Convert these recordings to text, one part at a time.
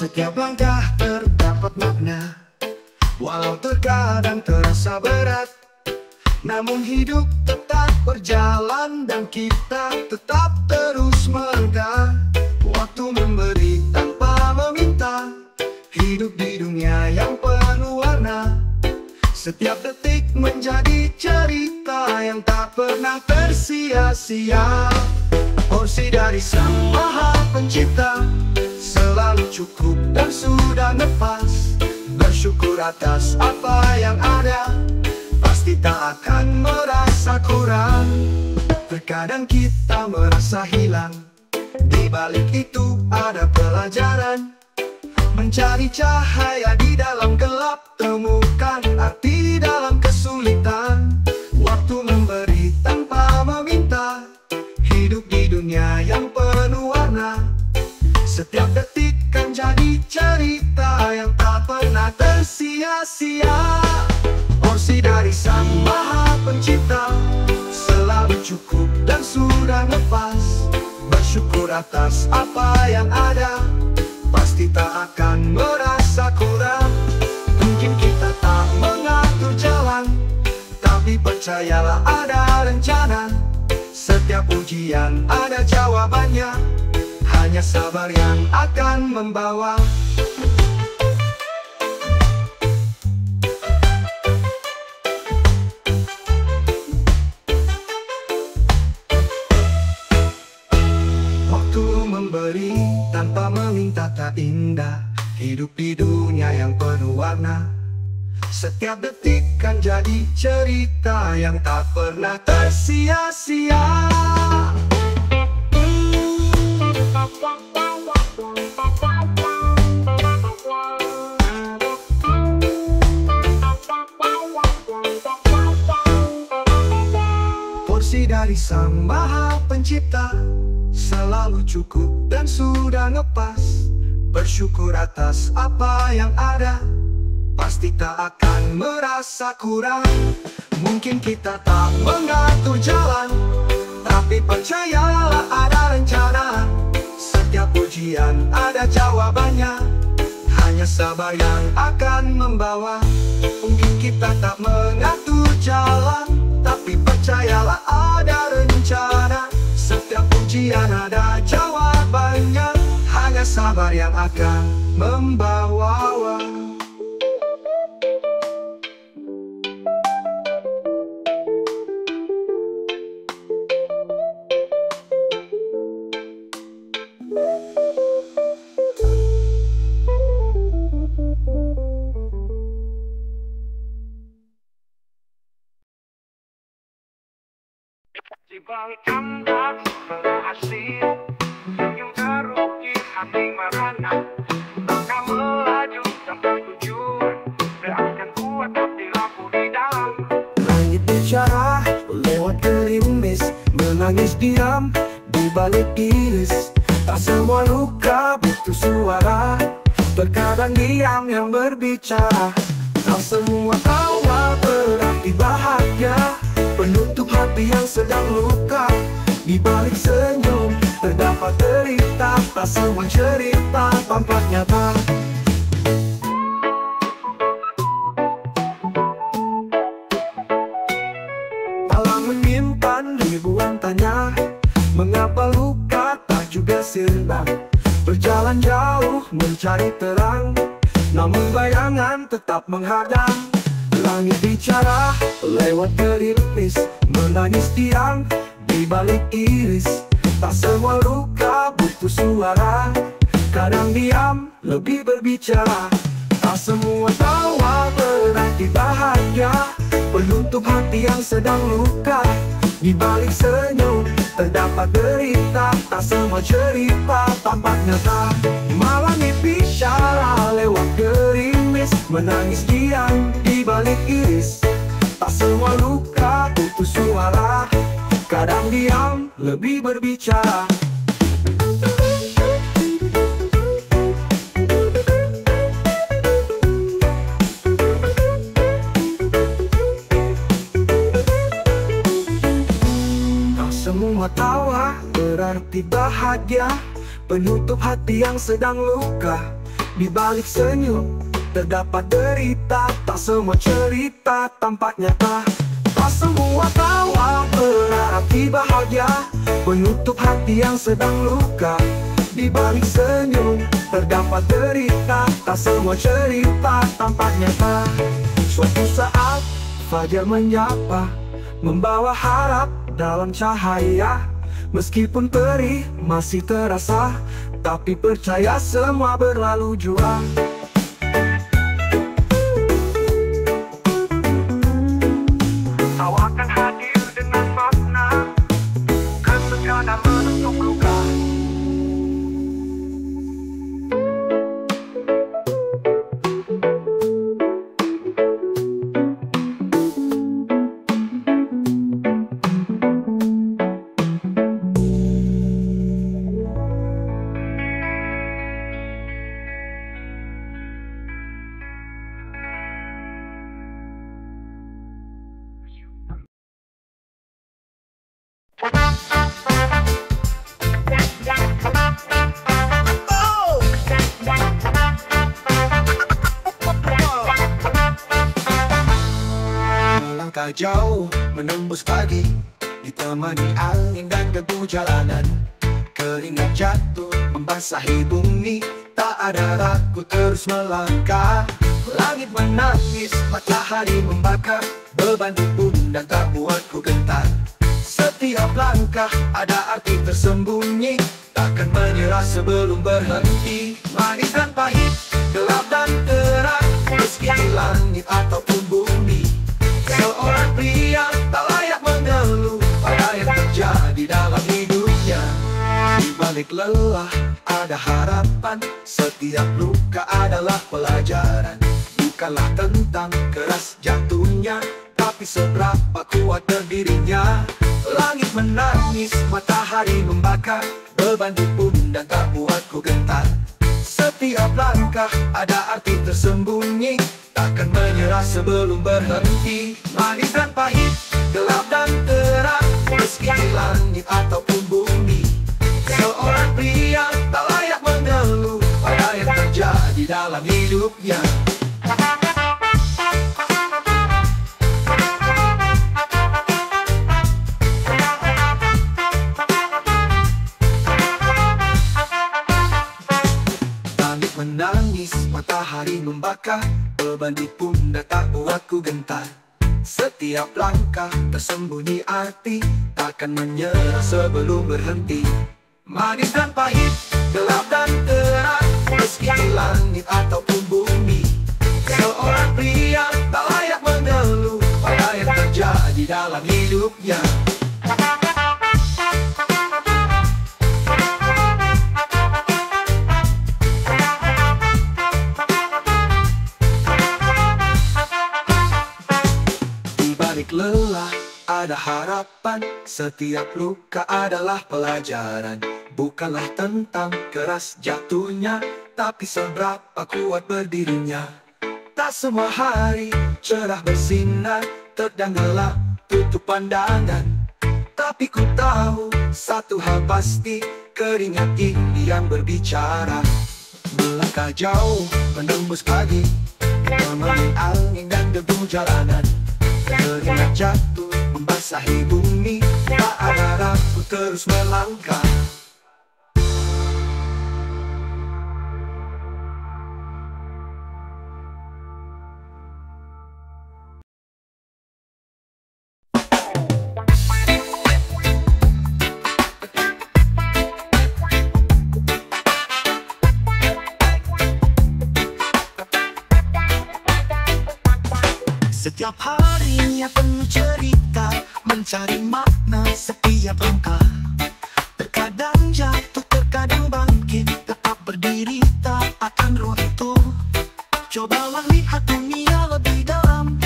Setiap langkah terdapat makna, walau terkadang terasa berat. Namun hidup tetap berjalan dan kita tetap terus melangkah. Waktu memberi tanpa meminta, hidup di dunia yang penuh warna. Setiap detik menjadi cerita yang tak pernah tersia-sia. Porsi dari Sang Maha Pencipta selalu cukup dan sudah ngepas. Bersyukur atas apa yang ada, pasti tak akan merasa kurang. Terkadang kita merasa hilang, di balik itu ada pelajaran. Mencari cahaya di dalam gelap, temukan arti di dalam kesulitan. Waktu memberi tanpa meminta, hidup di dunia yang penuh warna. Setiap detik kan jadi cerita yang tak pernah tersia-sia. Porsi dari Sang Maha Pencipta selalu cukup dan sudah lepas. Bersyukur atas apa yang ada, pasti tak akan merasa kurang. Mungkin kita tak mengatur jalan, tapi percayalah ada rencana. Setiap ujian ada jawabannya, hanya sabar yang akan membawa. Waktu memberi tanpa meminta tak indah, hidup di dunia yang penuh warna. Setiap detik kan jadi cerita yang tak pernah tersia-sia. Porsi dari Sang Maha Pencipta selalu cukup dan sudah ngepas. Bersyukur atas apa yang ada, pasti tak akan merasa kurang. Mungkin kita tak mengatur jalan, tapi percayalah ada rencana. Setiap ujian ada jawabannya, hanya sabar yang akan membawa. Mungkin kita tak mengatur jalan, tapi percayalah ada rencana. Setiap ujian ada jawabannya, hanya sabar yang akan membawa. Di balik kandas berhasil, senyum teruji hati merana. Langkah melaju tanpa tujuan, gerakan kuat tapi lampu di dalam. Langit bicara lewat gerimis, menangis diam di balik iris. Tak semua luka butuh suara, terkadang diam yang berbicara. Tak semua tawa berarti bahagia, penutup hati yang sedang luka. Di balik senyum terdapat derita, tak semua cerita tampak nyata. Dalam menyimpan ribuan tanya, mengapa luka tak juga sirna? Berjalan jauh mencari terang, namun bayangan tetap menghadang. Langit bicara lewat gerimis, menangis diam di balik iris. Tak semua luka butuh suara, kadang diam lebih berbicara. Tak semua tawa berarti bahagia, penutup hati yang sedang luka. Di balik senyum terdapat derita, tak semua cerita tampak nyata. Malam bicara lewat gerimis, menangis diam di balik iris. Tak semua luka butuh suara, kadang diam lebih berbicara. semua tawa berarti bahagia, penutup hati yang sedang luka. Di balik senyum terdapat derita, tak semua cerita tampak nyata. Tak semua tawa berarti bahagia, penutup hati yang sedang luka. Di balik senyum terdapat derita, tak semua cerita tampak nyata. Suatu saat fajar menyapa, membawa harap dalam cahaya. Meskipun perih masih terasa, tapi percaya semua berlalu jua. Tawa akan hadir dengan makna, bukan sekadar menutup luka. Melangkah jauh menembus pagi, ditemani angin dan debu jalanan. Keringat jatuh membasahi bumi, tak ada ragu terus melangkah. Langit menangis, matahari membakar, beban di pundak tak buatku gentar. Setiap langkah ada arti tersembunyi, takkan menyerah sebelum berhenti. Manis dan pahit, gelap dan terang, meski di langit ataupun bumi. Seorang pria tak layak mengeluh pada yang terjadi dalam hidupnya. Di balik lelah ada harapan, setiap luka adalah pelajaran. Bukanlah tentang keras jatuhnya, tapi seberapa kuat berdirinya. Langit menangis, matahari membakar, beban di pundak tak buatku gentar. Setiap langkah ada arti tersembunyi, takkan menyerah sebelum berhenti. Manis dan pahit, gelap dan terang, meski di langit ataupun bumi. Seorang pria tak layak mengeluh pada yang terjadi dalam hidupnya. Langit menangis, matahari membakar, beban di pundak tak buatku gentar. Setiap langkah tersembunyi arti, takkan menyerah sebelum berhenti. Manis dan pahit, gelap dan terang, meski di langit ataupun bumi. Seorang pria tak layak mengeluh pada yang terjadi dalam hidupnya. Lelah ada harapan, setiap luka adalah pelajaran. Bukanlah tentang keras jatuhnya, tapi seberapa kuat berdirinya. Tak semua hari cerah bersinar, terkadang gelap tutup pandangan. Tapi ku tahu satu hal pasti, keringat ini yang berbicara. Melangkah jauh menembus pagi, menemani angin dan debu jalanan. Keringat jatuh membasahi bumi, tak ada ragu terus melangkah. Setiap harinya penuh cerita, mencari makna setiap langkah. Terkadang jatuh, terkadang bangkit, tetap berdiri tak akan runtuh. Cobalah lihat dunia lebih dalam,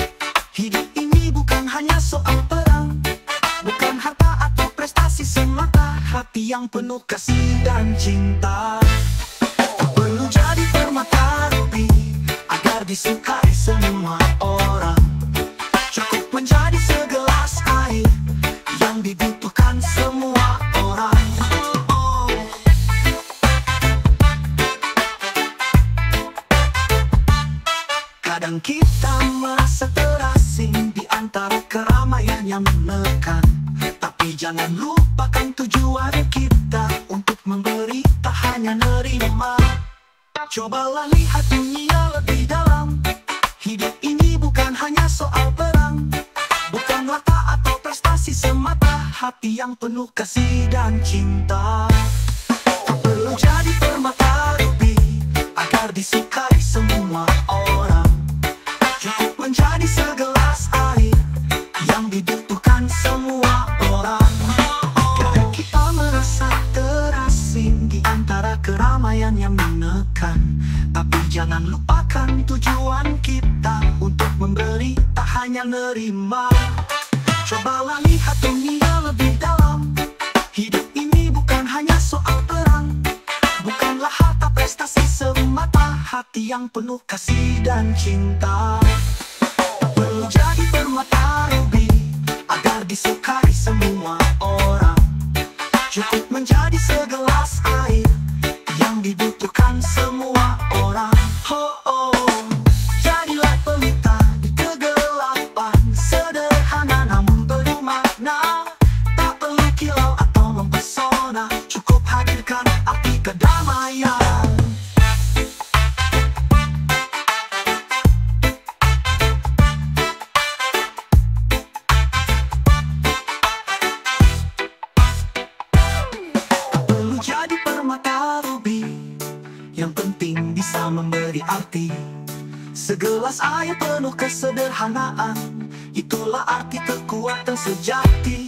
hidup ini bukan hanya soal perang. Bukan harta atau prestasi semata, hati yang penuh kasih dan cinta. Tak perlu jadi permata rubi agar disukai semua orang. Cukup menjadi segelas air yang dibutuhkan semua Kadang kita merasa terasing di antara keramaian yang menekan. Tapi jangan lupakan tujuan kita untuk memberi, tak hanya nerima. Cobalah lihat dunia lebih dalam. Hidup ini bukan hanya soal perang, bukan harta atau prestasi semata. Hati yang penuh kasih dan cinta. Tak perlu jadi permata rubi agar disukai semua orang. Cukup menjadi segelas air yang dibutuhkan semua orang. Kadang kita merasa terasing di antara keramaian yang menekan. Tapi jangan lupakan tujuan kita untuk memberi, tak hanya nerima. Cobalah lihat dunia lebih dalam. Hidup ini bukan hanya soal perang, bukanlah harta prestasi semata. Hati yang penuh kasih dan cinta. Tak perlu jadi permata rubi agar disukai semua orang. Cukup menjadi segelas air yang dibutuhkan semua orang. Oh, oh. Jadilah pelita di kegelapan, sederhana namun bermakna. Tak perlu kilau atau mempesona, cukup hadirkan arti kedamaian. Tak perlu jadi permata rubi, yang penting bisa memberi arti. Segelas air penuh kesederhanaan, itulah arti terkuat dan sejati.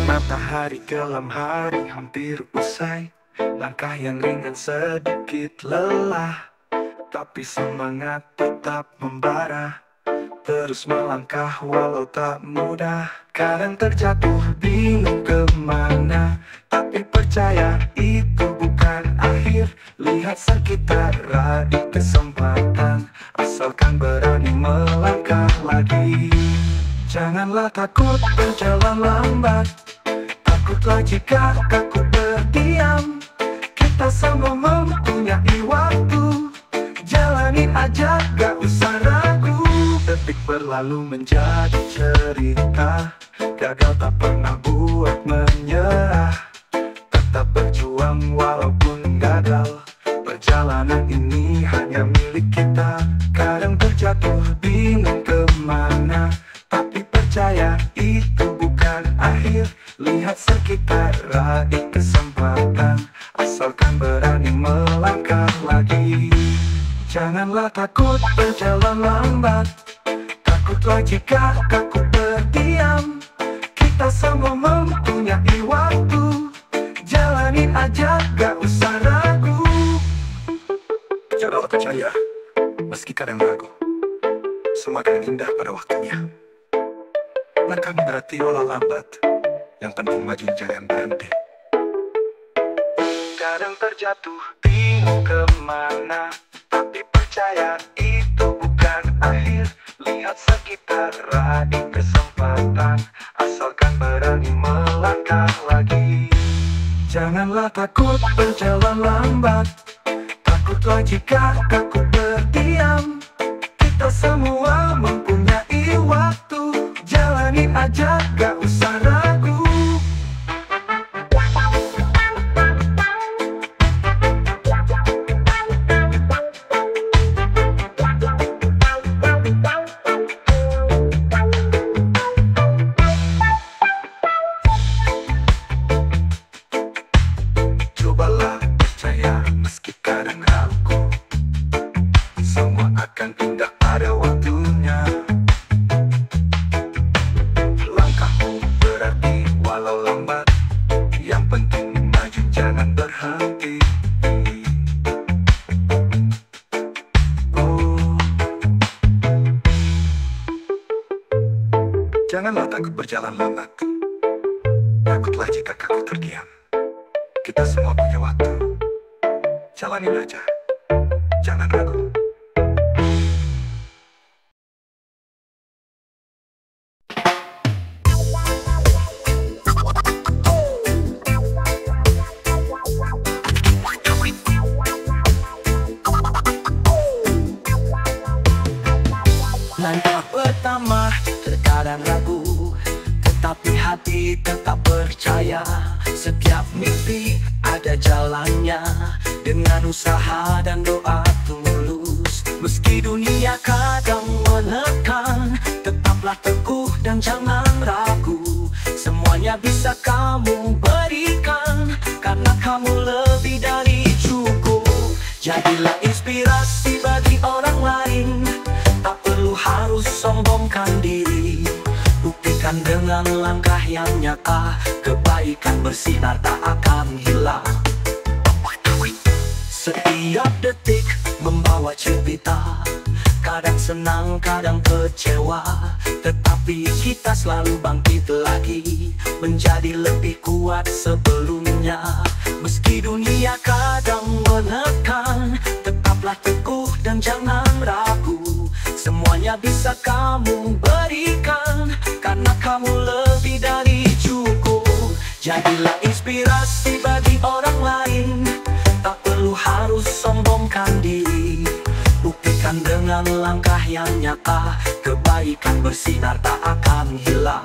Matahari kelam hari hampir usai. Langkah yang ringan sedikit lelah, tapi semangat tetap membara. Terus melangkah walau tak mudah. Kadang terjatuh bingung kemana, tapi percaya itu bukan akhir. Lihat sekitar ada kesempatan, asalkan berani melangkah lagi. Janganlah takut berjalan lambat, takutlah jika kaku berdiam. Kita semua mempunyai waktu, jalani aja gak usah ragu. Detik berlalu menjadi cerita, gagal tak pernah buat menyerah. Tetap berjuang walaupun gagal, perjalanan ini hanya milik kita. Kadang terjatuh bingung kemana, tapi percaya itu bukan akhir. Lihat sekitar raih kesempatan, asalkan berani melangkah lagi. Janganlah takut berjalan lambat, takutlah jika kaku berdiam. Kita semua mempunyai waktu, jalanin aja gak usah ragu. Janganlah percaya, meski kadang ragu, semua akan indah pada waktunya. Langkah berarti walau lambat, yang penting maju jangan berhenti. Kadang terjatuh bingung kemana, tapi percaya itu bukan akhir. Lihat sekitar raih kesempatan, asalkan berani melangkah lagi. Janganlah takut berjalan lambat, takutlah jika kaku berdiam. Kita semua mempunyai waktu, jalanin aja gak usah ragu. Cobalah percaya meski kadang ragu, Janganlah takut berjalan lambat. Takutlah jika kaku terdiam. Kita semua punya waktu. Jalanin aja. Jangan ragu. Langkah pertama terkadang ragu, tetapi hati tetap percaya. Setiap mimpi ada jalannya, dengan usaha dan doa tulus. Meski dunia kadang menekan, tetaplah teguh dan jangan ragu. Semuanya bisa kamu berikan, karena kamu lebih dari cukup. Jadilah inspirasi bagi orang lain, tak perlu harus sombongkan diri. Buktikan dengan langkah yang nyata, kebaikan bersinar tak akan hilang. Setiap detik membawa cerita, kadang senang, kadang kecewa, tetapi kita selalu bangkit lagi, menjadi lebih kuat sebelumnya. Meski dunia kadang menekan, tetaplah teguh dan jangan ragu. Semuanya bisa kamu berikan, karena kamu lebih dari cukup. Jadilah inspirasi bagi orang lain, tak perlu harus sombongkan diri. Buktikan dengan langkah yang nyata, kebaikan bersinar tak akan hilang.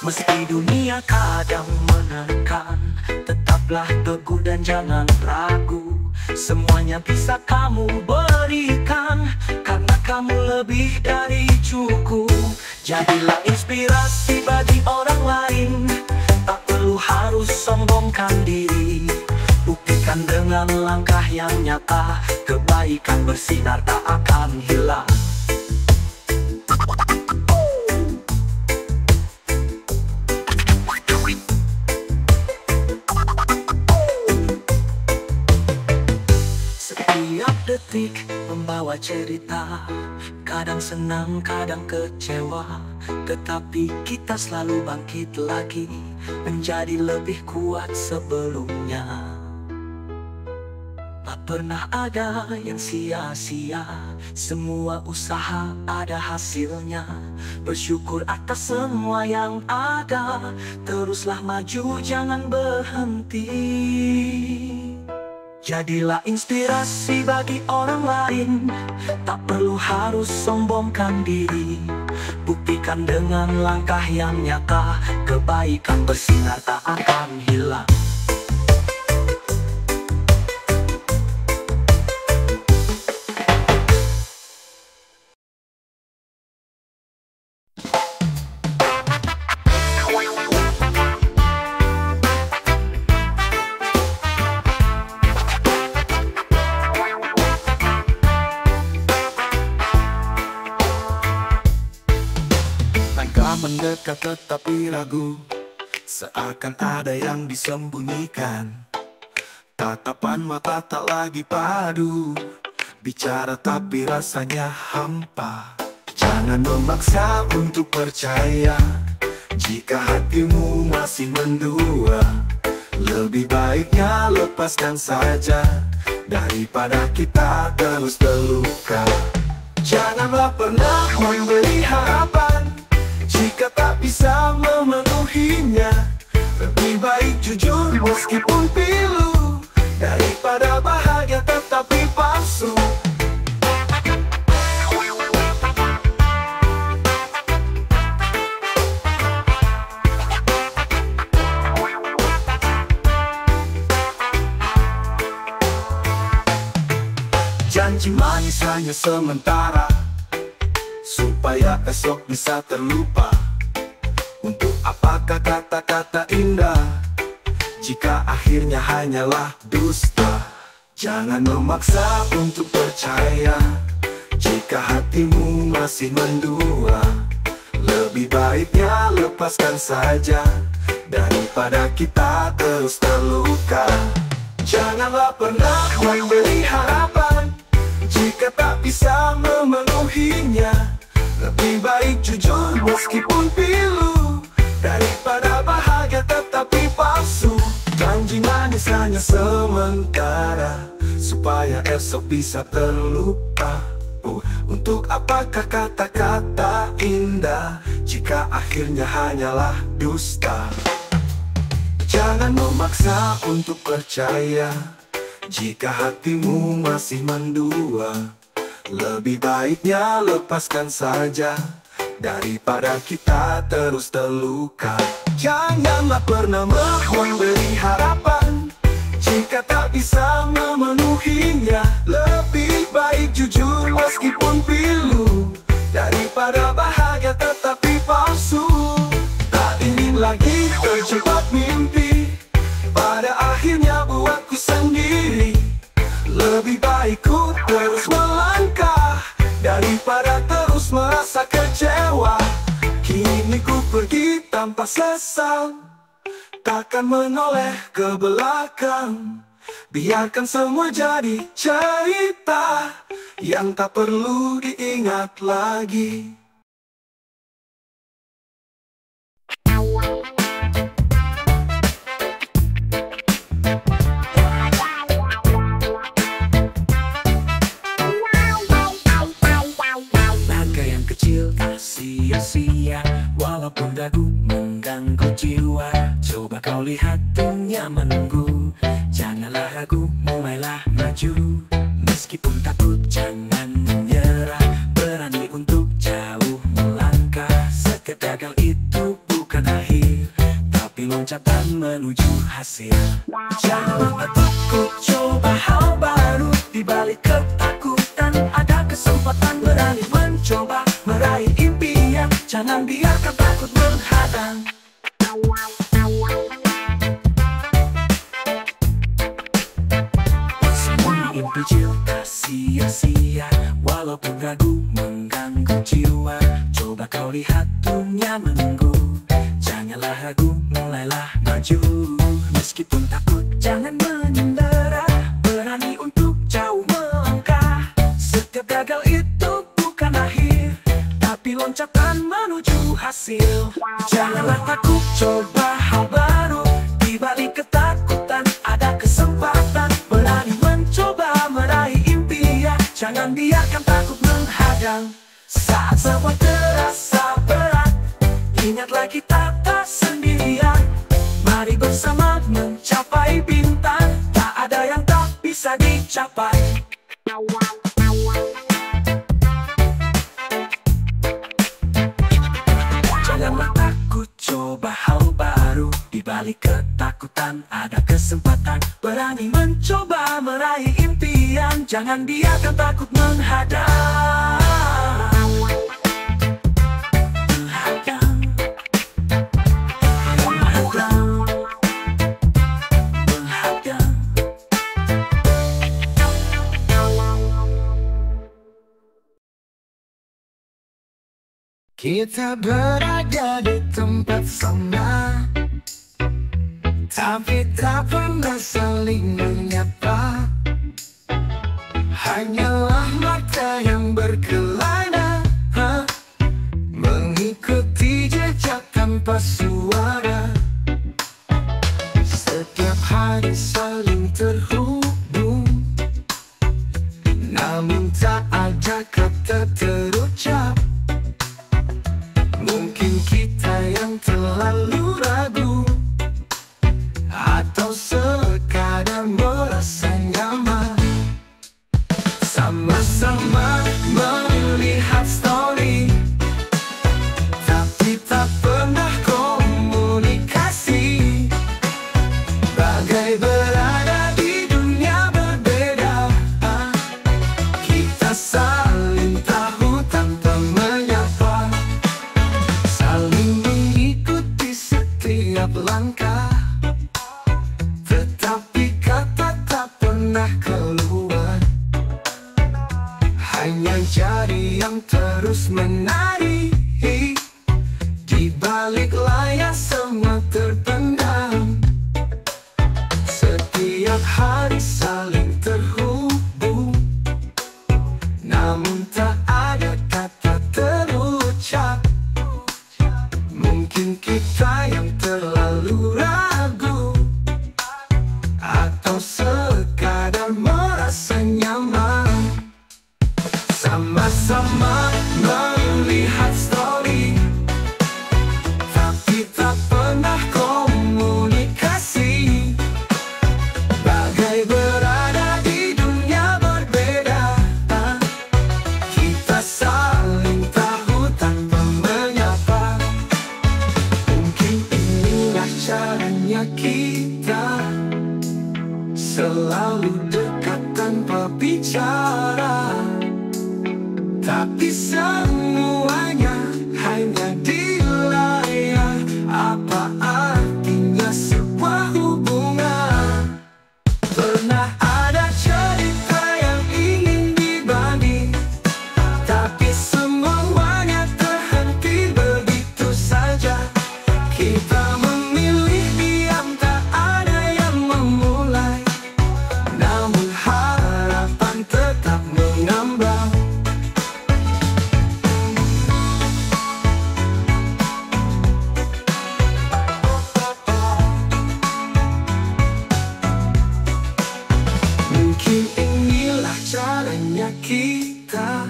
Meski dunia kadang menekan, tetaplah teguh dan jangan ragu. Semuanya bisa kamu berikan, karena kamu lebih dari cukup. Jadilah inspirasi bagi orang lain, tak perlu harus sombongkan diri. Buktikan dengan langkah yang nyata, kebaikan bersinar tak akan hilang. Setiap detik membawa cerita, kadang senang, kadang kecewa, tetapi kita selalu bangkit lagi, menjadi lebih kuat sebelumnya. Tak pernah ada yang sia-sia, semua usaha ada hasilnya. Bersyukur atas semua yang ada, teruslah maju, jangan berhenti. Jadilah inspirasi bagi orang lain, tak perlu harus sombongkan diri. Buktikan dengan langkah yang nyata, kebaikan bersinar tak akan hilang. Mendekat tetapi ragu, seakan ada yang disembunyikan. Tatapan mata tak lagi padu, bicara tapi rasanya hampa. Jangan memaksa untuk percaya, jika hatimu masih mendua. Lebih baiknya lepaskan saja, daripada kita terus terluka. Janganlah pernah memberi harapan, jika tak bisa memenuhinya. Lebih baik jujur meskipun pilu, daripada bahagia tetapi palsu. Janji manis hanya sementara, supaya esok bisa terlupa. Untuk apakah kata-kata indah, jika akhirnya hanyalah dusta? Jangan memaksa untuk percaya, jika hatimu masih mendua. Lebih baik baiknya lepaskan saja, daripada kita terus terluka. Janganlah pernah memberi harapan jika tak bisa memenuhinya. Lebih baik jujur meskipun pilu, daripada bahagia tetapi palsu. Janji manis hanya sementara, supaya esok bisa terlupa. Untuk apakah kata-kata indah jika akhirnya hanyalah dusta? Jangan memaksa untuk percaya jika hatimu masih mendua. Lebih baiknya lepaskan saja, daripada kita terus terluka. Janganlah pernah memberi harapan jika tak bisa memenuhinya. Lebih baik jujur meskipun pilu, daripada bahagia tetapi palsu. Tak ingin lagi terjebak mimpi, pada akhirnya buatku sendiri. Lebih baik ku terus melangkah, daripada terus merasa kecewa. Kini ku pergi tanpa sesal, takkan menoleh ke belakang. Biarkan semua jadi cerita yang tak perlu diingat lagi. Langkah yang kecil tak sia-sia, walaupun ragu mengganggu jiwa. Coba kau lihat dunia menunggu, janganlah ragu, mulailah maju. Meskipun takut jangan menyerah, berani untuk jauh melangkah. Sekedar gagal itu bukan akhir, tapi loncatan menuju hasil. Janganlah takut coba hal baru, di balik ketakutan ada kesempatan. Berani mencoba meraih impian, jangan biarkan takut menghadang. Semua mimpi kecil tak sia-sia, walaupun ragu mengganggu jiwa. Coba kau lihat dunia menunggu, janganlah ragu, mulailah maju. Meskipun takut jangan menyerah, berani untuk jauh melangkah. Setiap gagal itu bukan akhir, tapi loncatan menuju hasil. Janganlah takut coba hal baru, di balik ketakutan ada kesempatan. Berani mencoba meraih impian, jangan biarkan takut menghadang. Saat semua terasa berat, ingatlah kita tak sendirian. Mari bersama mencapai bintang, tak ada yang tak bisa dicapai. Janganlah takut coba hal baru, di balik ketakutan ada kesempatan. Berani mencoba meraih impian, jangan biarkan takut menghadang. Kita berada di tempat sama, tapi tak pernah saling menyapa. Hanyalah mata yang berkelana, mengikuti jejak tanpa suara. Setiap hari saling terhubung, namun tak ada kata terucap. Mungkin kita yang terlalu ragu, atau sekadar merasa nyaman. Sama-sama melihat story, tapi tak pernah komunikasi. Bagai berada di dunia berbeda, kita saling tahu tanpa menyapa, saling mengikuti setiap langkah, tetapi kata tak pernah keluar. Hanya jari yang terus menari di balik layar semua terpendam. Setiap hari saling terhubung, namun tak ada kata terucap. Mungkin kita yang terlalu ragu, atau sekadar merasa nyaman. Sama-sama melihat story, tapi tak pernah komunikasi. Bagai berada di dunia berbeda, kita saling tahu tanpa menyapa. Mungkin inilah caranya kita selalu dekat tanpa bicara, tapi semuanya hanya di layar. Apa artinya sebuah hubungan? Pernah ada cerita yang ingin dibagi, tapi semuanya terhenti begitu saja. Kita memilih diam, tak ada yang memulai, namun harapan tetap menambah. Mungkin inilah caranya kita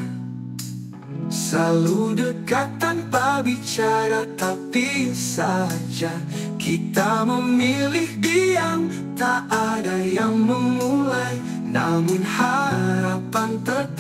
selalu dekat tanpa bicara, tapi saja kita memilih diam. Tak ada yang memulai, namun harapan tetap